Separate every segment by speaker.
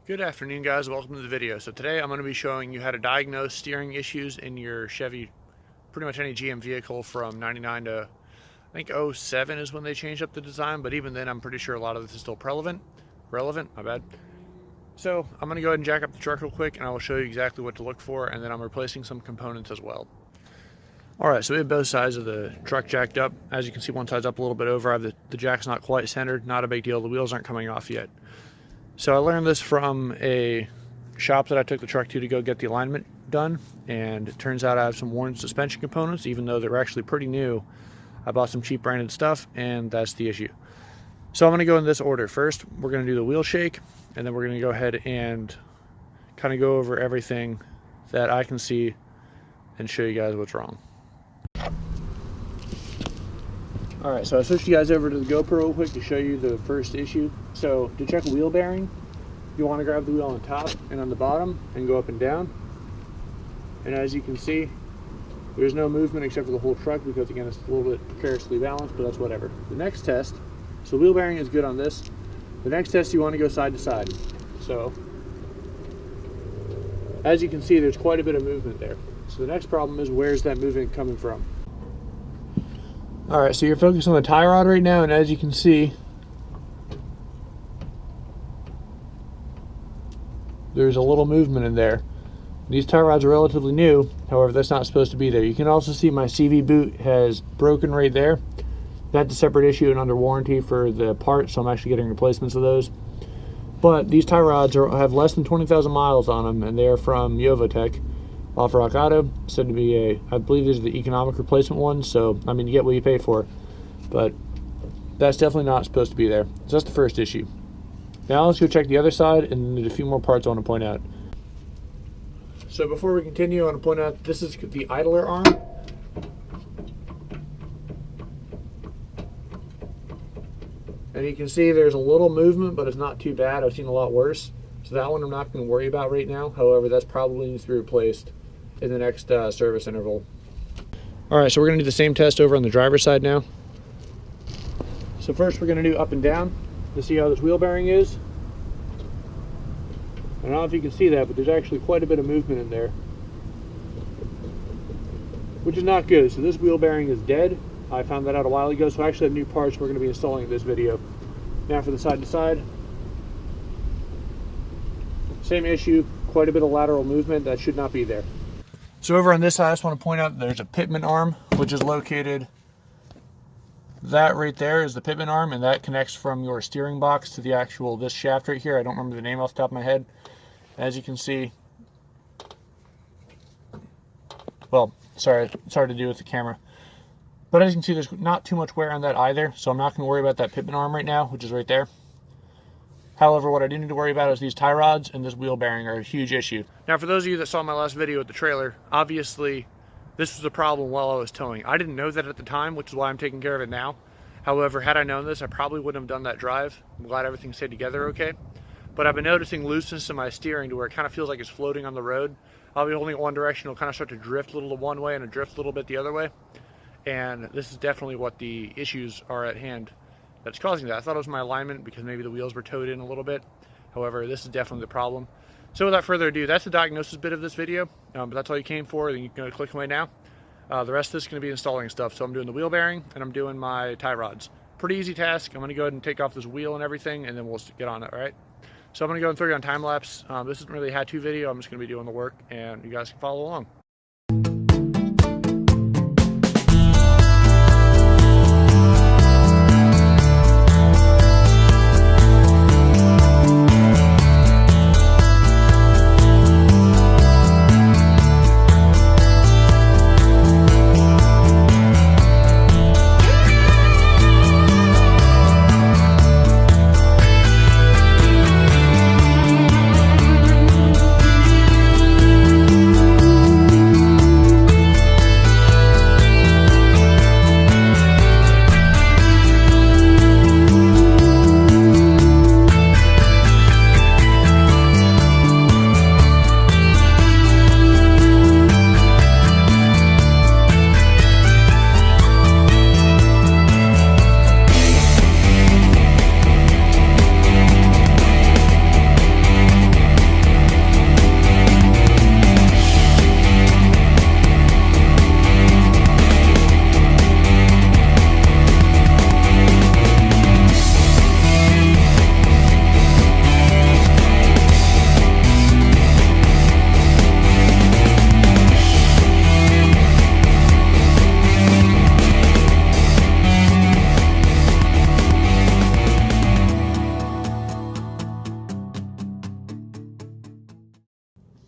Speaker 1: Good afternoon, guys. Welcome to the video. So today I'm going to be showing you how to diagnose steering issues in your Chevy, pretty much any GM vehicle from 99 to I think 07 is when they changed up the design, but even then I'm pretty sure a lot of this is still relevant, my bad. So I'm going to go ahead and jack up the truck real quick and I will show you exactly what to look for, and then I'm replacing some components as well. Alright, so we have both sides of the truck jacked up. As you can see, one side's up a little bit over. I have the jack's not quite centered, not a big deal. The wheels aren't coming off yet. So I learned this from a shop that I took the truck to go get the alignment done, and it turns out I have some worn suspension components, even though they're actually pretty new. I bought some cheap branded stuff, and that's the issue. So I'm going to go in this order. First, we're going to do the wheel shake, and then we're going to go ahead and kind of go over everything that I can see and show you guys what's wrong. Alright, so I switched you guys over to the GoPro real quick to show you the first issue. So to check a wheel bearing, you want to grab the wheel on the top and on the bottom and go up and down. And as you can see, there's no movement except for the whole truck because, again, it's a little bit precariously balanced, but that's whatever. The next test, so wheel bearing is good on this. The next test, you want to go side to side. So as you can see, there's quite a bit of movement there. So the next problem is, where's that movement coming from? Alright, so you're focused on the tie rod right now, and as you can see, there's a little movement in there. These tie rods are relatively new, however, that's not supposed to be there. You can also see my CV boot has broken right there. That's a separate issue and under warranty for the part, so I'm actually getting replacements of those. But these tie rods have less than 20,000 miles on them, and they're from Yovotech off Rock Auto. Said to be I believe these are the economic replacement ones, so I mean, you get what you pay for, but that's definitely not supposed to be there. So that's the first issue. Now let's go check the other side, and there's a few more parts I want to point out. So before we continue, I want to point out this is the idler arm. And you can see there's a little movement, but it's not too bad. I've seen a lot worse. So that one I'm not going to worry about right now. However, that's probably needs to be replaced in the next service interval. Alright, so we're going to do the same test over on the driver's side now. So first we're going to do up and down to see how this wheel bearing is. I don't know if you can see that, but there's actually quite a bit of movement in there, which is not good. So this wheel bearing is dead. I found that out a while ago, so I actually have new parts we're going to be installing in this video. Now for the side to side. Same issue, quite a bit of lateral movement that should not be there. So over on this side, I just want to point out there's a Pitman Arm, which is located, that right there is the Pitman Arm, and that connects from your steering box to the actual, this shaft right here. I don't remember the name off the top of my head. As you can see, well, sorry, it's hard to do with the camera. But as you can see, there's not too much wear on that either, so I'm not going to worry about that Pitman Arm right now, which is right there. However, what I do need to worry about is these tie rods and this wheel bearing are a huge issue. Now, for those of you that saw my last video with the trailer, obviously this was a problem while I was towing. I didn't know that at the time, which is why I'm taking care of it now. However, had I known this, I probably wouldn't have done that drive. I'm glad everything stayed together okay. But I've been noticing looseness in my steering to where it kind of feels like it's floating on the road. I'll be holding it one direction, it'll kind of start to drift a little to one way and drift a little bit the other way. And this is definitely what the issues are at hand that's causing that. I thought it was my alignment because maybe the wheels were towed in a little bit. However, this is definitely the problem. So without further ado, that's the diagnosis bit of this video. But that's all you came for. Then you can go click away now. The rest of this is going to be installing stuff. So I'm doing the wheel bearing and I'm doing my tie rods. Pretty easy task. I'm going to go ahead and take off this wheel and everything, and then we'll get on it, all right? So I'm going to go and throw you on time lapse. This isn't really a how-to video. I'm just going to be doing the work, and you guys can follow along.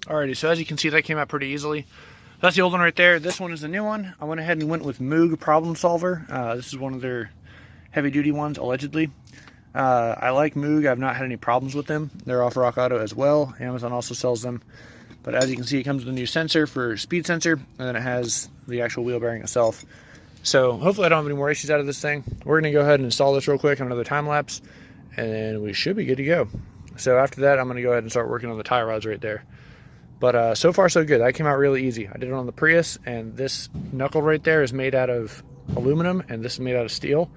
Speaker 1: Alrighty, so as you can see, that came out pretty easily. That's the old one right there. This one is the new one. I went ahead and went with Moog Problem Solver. This is one of their heavy-duty ones, allegedly. I like Moog. I've not had any problems with them. They're off Rock Auto as well. Amazon also sells them. But as you can see, it comes with a new sensor for speed sensor, and then it has the actual wheel bearing itself. So hopefully I don't have any more issues out of this thing. We're going to go ahead and install this real quick on another time lapse, and then we should be good to go. So after that, I'm going to go ahead and start working on the tie rods right there. But so far so good. That came out really easy. I did it on the Prius, and this knuckle right there is made out of aluminum, and this is made out of steel,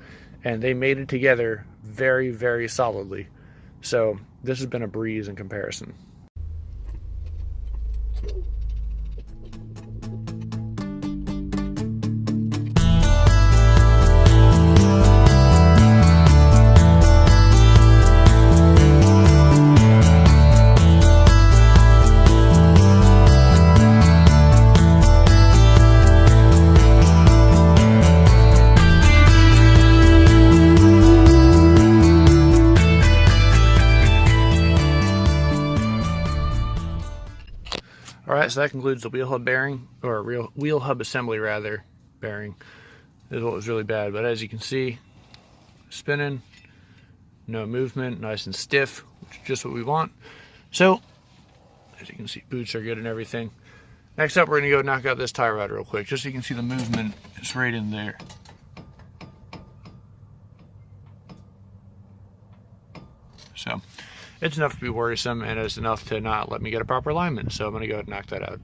Speaker 1: and they made it together very, very solidly. So this has been a breeze in comparison. Alright, so that concludes the wheel hub bearing, or wheel hub assembly rather, bearing. This is what was really bad, but as you can see, spinning, no movement, nice and stiff, which is just what we want. So, as you can see, boots are good and everything. Next up, we're going to go knock out this tie rod real quick, just so you can see the movement is right in there. So, it's enough to be worrisome, and it's enough to not let me get a proper alignment. So I'm going to go ahead and knock that out.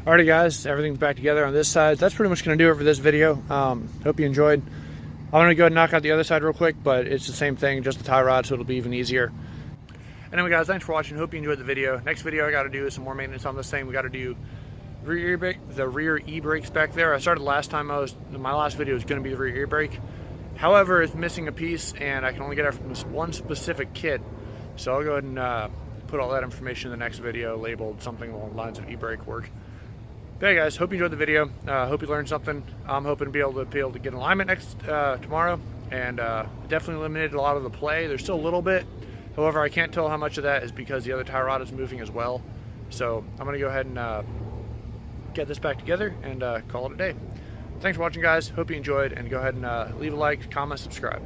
Speaker 1: Alrighty guys, everything's back together on this side. That's pretty much going to do it for this video. Hope you enjoyed. I'm going to go ahead and knock out the other side real quick, but it's the same thing, just the tie rod, so it'll be even easier. Anyway guys, thanks for watching. Hope you enjoyed the video. Next video I got to do is some more maintenance on this thing. We got to do the rear e-brakes back there. I started last time. My last video was going to be the rear e-brake. However, it's missing a piece, and I can only get it from this one specific kit. So I'll go ahead and put all that information in the next video, labeled something along the lines of e-brake work. But hey guys, hope you enjoyed the video. Hope you learned something. I'm hoping to be able to get alignment tomorrow, and definitely eliminated a lot of the play. There's still a little bit. However, I can't tell how much of that is because the other tie rod is moving as well. So I'm going to go ahead and get this back together and call it a day. Thanks for watching guys. Hope you enjoyed, and go ahead and leave a like, comment, subscribe.